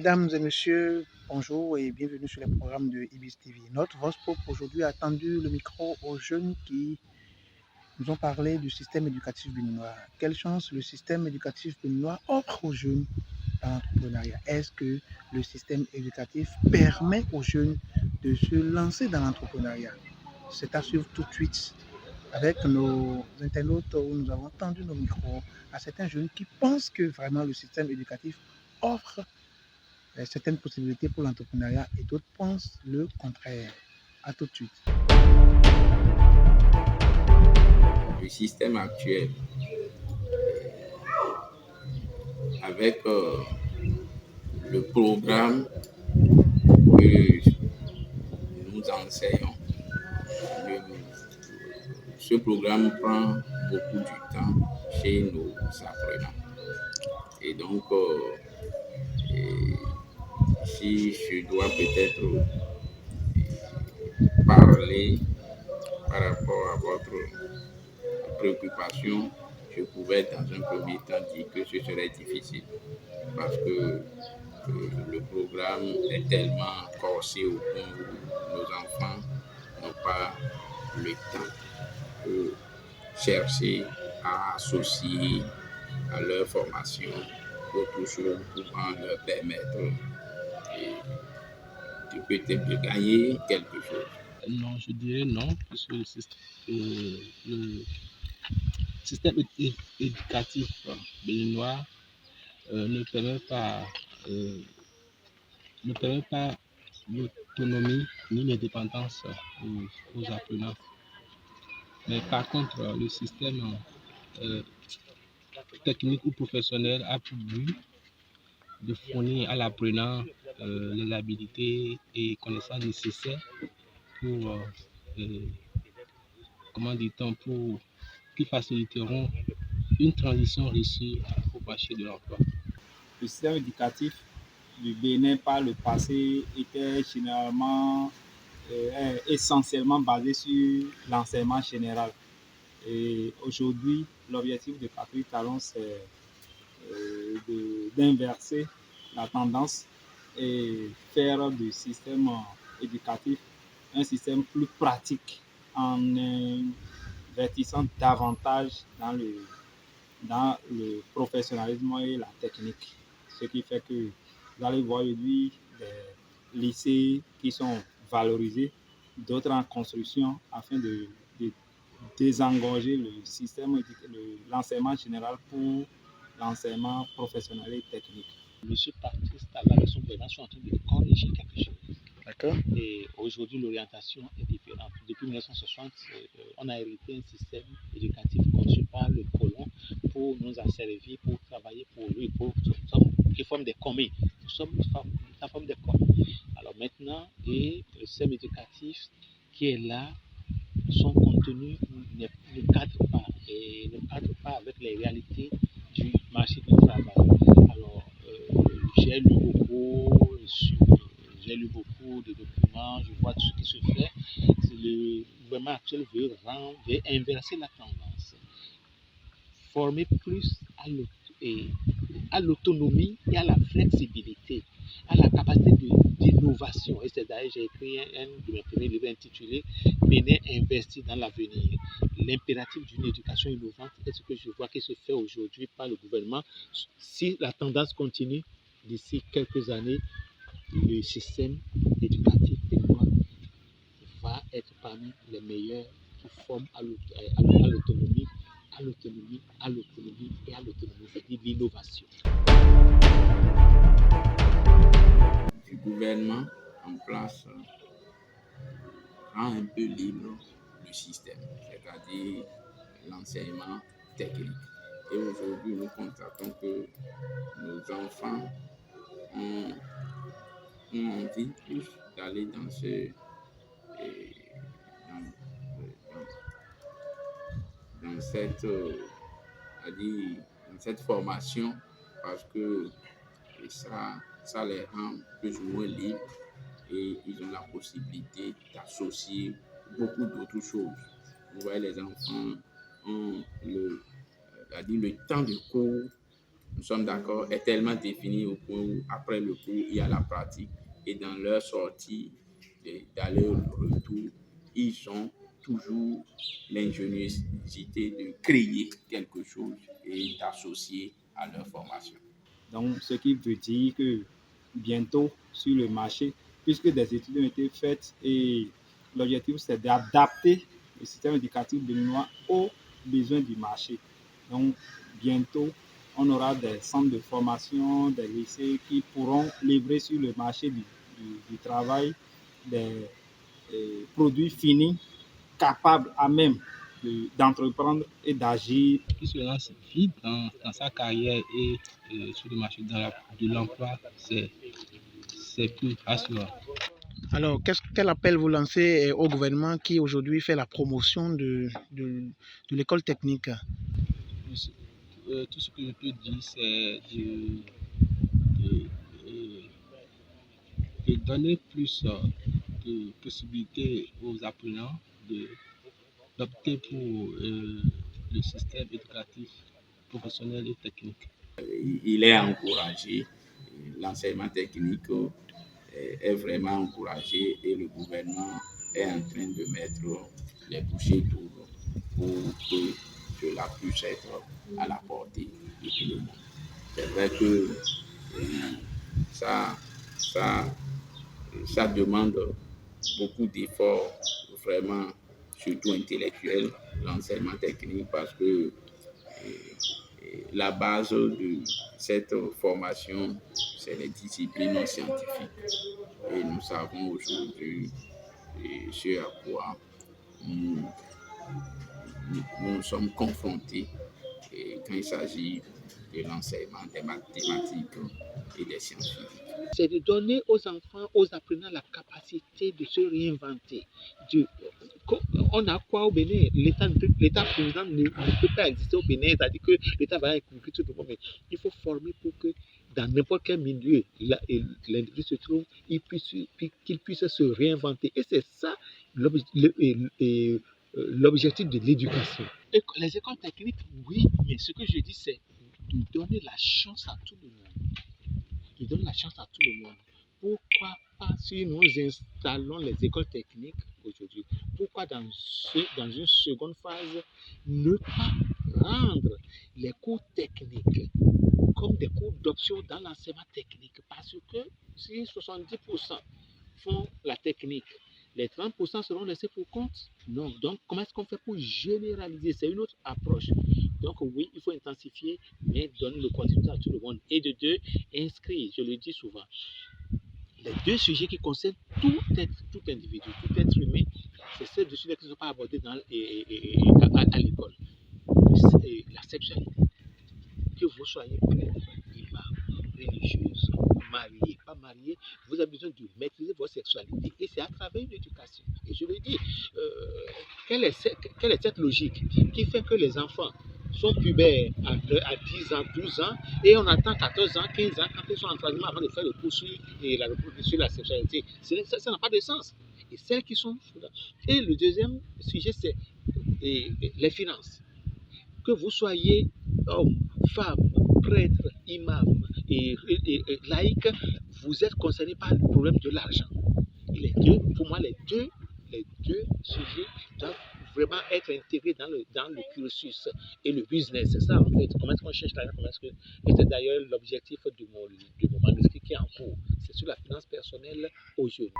Mesdames et messieurs, bonjour et bienvenue sur les programmes de Ibis TV. Notre Vox Pop aujourd'hui a tendu le micro aux jeunes qui nous ont parlé du système éducatif béninois. Quelle chance le système éducatif béninois offre aux jeunes dans l'entrepreneuriat? Est-ce que le système éducatif permet aux jeunes de se lancer dans l'entrepreneuriat? C'est à suivre tout de suite avec nos internautes où nous avons tendu nos micros à certains jeunes qui pensent que vraiment le système éducatif offre certaines possibilités pour l'entrepreneuriat et d'autres pensent le contraire. À tout de suite. Le système actuel avec le programme que nous enseignons. Ce programme prend beaucoup du temps chez nos apprenants. Et donc, si je dois peut-être parler par rapport à votre préoccupation, je pouvais dans un premier temps dire que ce serait difficile parce que le programme est tellement corsé au point où nos enfants n'ont pas le temps pour chercher à associer à leur formation autre chose pouvant leur permettre de peut-être de gagner quelque chose. Non, je dirais non, parce que le système éducatif béninois ne permet pas, l'autonomie ni l'indépendance aux apprenants. Mais par contre, le système technique ou professionnel a pour but de fournir à l'apprenant les habilités et connaissances nécessaires pour, comment dit-on, pour qui faciliteront une transition réussie au marché de l'emploi. Le système éducatif du Bénin par le passé était généralement essentiellement basé sur l'enseignement général. Et aujourd'hui, l'objectif de Patrick Talon, c'est d'inverser la tendance et faire du système éducatif un système plus pratique en investissant davantage dans le professionnalisme et la technique. Ce qui fait que vous allez voir aujourd'hui des lycées qui sont valorisés, d'autres en construction afin de désengorger le système, l'enseignement général pour l'enseignement professionnel et technique. Monsieur Patrice Talon et son gouvernement sont en train de corriger quelque chose. D'accord. Et aujourd'hui, l'orientation est différente. Depuis 1960, on a hérité un système éducatif conçu par le colon pour nous asservir, pour travailler pour lui, nous sommes qui forment des commis. Nous sommes une forme de commis. Alors maintenant, et le système éducatif qui est là, son contenu ne cadre pas et ne cadre pas avec les réalités du marché du travail. Alors, j'ai lu beaucoup de documents, je vois tout ce qui se fait. Le gouvernement actuel veut inverser la tendance, former plus à l'autonomie et à la flexibilité, à la capacité d'innovation. Et c'est d'ailleurs, j'ai écrit un de mes premiers livres intitulé Bénin investit dans l'avenir. L'impératif d'une éducation innovante est ce que je vois qui se fait aujourd'hui par le gouvernement. Si la tendance continue, d'ici quelques années, le système éducatif béninois va être parmi les meilleurs qui forment à l'autonomie, c'est-à-dire l'innovation. Du gouvernement en place rend un peu libre le système, c'est-à-dire l'enseignement technique. Et aujourd'hui, nous constatons que nos enfants ont envie plus d'aller dans dans cette, dans cette formation parce que ça les rend plus ou moins libres et ils ont la possibilité d'associer beaucoup d'autres choses. Vous voyez, les enfants ont le temps de cours nous sommes d'accord, est tellement définie au point où, après le cours, il y a la pratique. Et dans leur sortie, d'aller-retour, ils ont toujours l'ingéniosité de créer quelque chose et d'associer à leur formation. Donc, ce qui veut dire que bientôt, sur le marché, puisque des études ont été faites et l'objectif, c'est d'adapter le système éducatif béninois aux besoins du marché. Donc, bientôt, on aura des centres de formation, des lycées qui pourront livrer sur le marché du travail des produits finis capables à même d'entreprendre et d'agir. Qui se lance vite dans sa carrière et sur le marché de l'emploi, c'est plus rassurant. Alors, quel appel vous lancez au gouvernement qui aujourd'hui fait la promotion de l'école technique? Tout ce que je peux dire, c'est de donner plus de possibilités aux apprenants d'opter pour le système éducatif professionnel et technique. Il est encouragé, l'enseignement technique est vraiment encouragé et le gouvernement est en train de mettre les bouchées doubles pour que cela puisse être à la portée de tout le monde. C'est vrai que ça demande beaucoup d'efforts, vraiment, surtout intellectuels, l'enseignement technique, parce que la base de cette formation, c'est les disciplines scientifiques. Et nous savons aujourd'hui ce à quoi nous sommes confrontés quand il s'agit de l'enseignement des mathématiques et des sciences physiques. C'est de donner aux enfants, aux apprenants la capacité de se réinventer. On a quoi au Bénin? L'État président ne peut pas exister au Bénin, c'est-à-dire que l'État va inculquer tout le monde, mais il faut former pour que dans n'importe quel milieu l'individu se trouve, qu'il puisse se réinventer. Et c'est ça l'objectif de l'éducation. Les écoles techniques, oui, mais ce que je dis, c'est de donner la chance à tout le monde. De donner la chance à tout le monde. Pourquoi pas, si nous installons les écoles techniques aujourd'hui, pourquoi dans une seconde phase, ne pas rendre les cours techniques comme des cours d'option dans l'enseignement technique? Parce que si 70% font la technique, les 30% seront laissés pour compte? Non. Donc, comment est-ce qu'on fait pour généraliser? C'est une autre approche. Donc, oui, il faut intensifier, mais donner l'opportunité à tout le monde. Et de deux, inscrire, je le dis souvent, les deux sujets qui concernent tout individu, tout être humain, c'est ces deux sujets qui ne sont pas abordés à l'école. La sexualité. Que vous soyez prêtre, imam, religieuse, marié, pas marié, vous avez besoin de maîtriser votre sexualité. Et c'est à travers une éducation. Et je le dis, quelle est cette logique qui fait que les enfants sont pubères à 10 ans, 12 ans, et on attend 14 ans, 15 ans, quand ils sont en troisième avant de faire le cours sur la sexualité? Ça n'a pas de sens. Et celles qui sont... Et le deuxième sujet, c'est les finances. Que vous soyez homme, femme, prêtre, imam et laïc, vous êtes concerné par le problème de l'argent. Pour moi, les deux sujets doivent vraiment être intégrés dans le cursus et le business. C'est ça, en fait. Comment est-ce qu'on cherche l'argent? Et c'est d'ailleurs l'objectif de mon manuscrit qui est en cours. C'est sur la finance personnelle aux jeunes.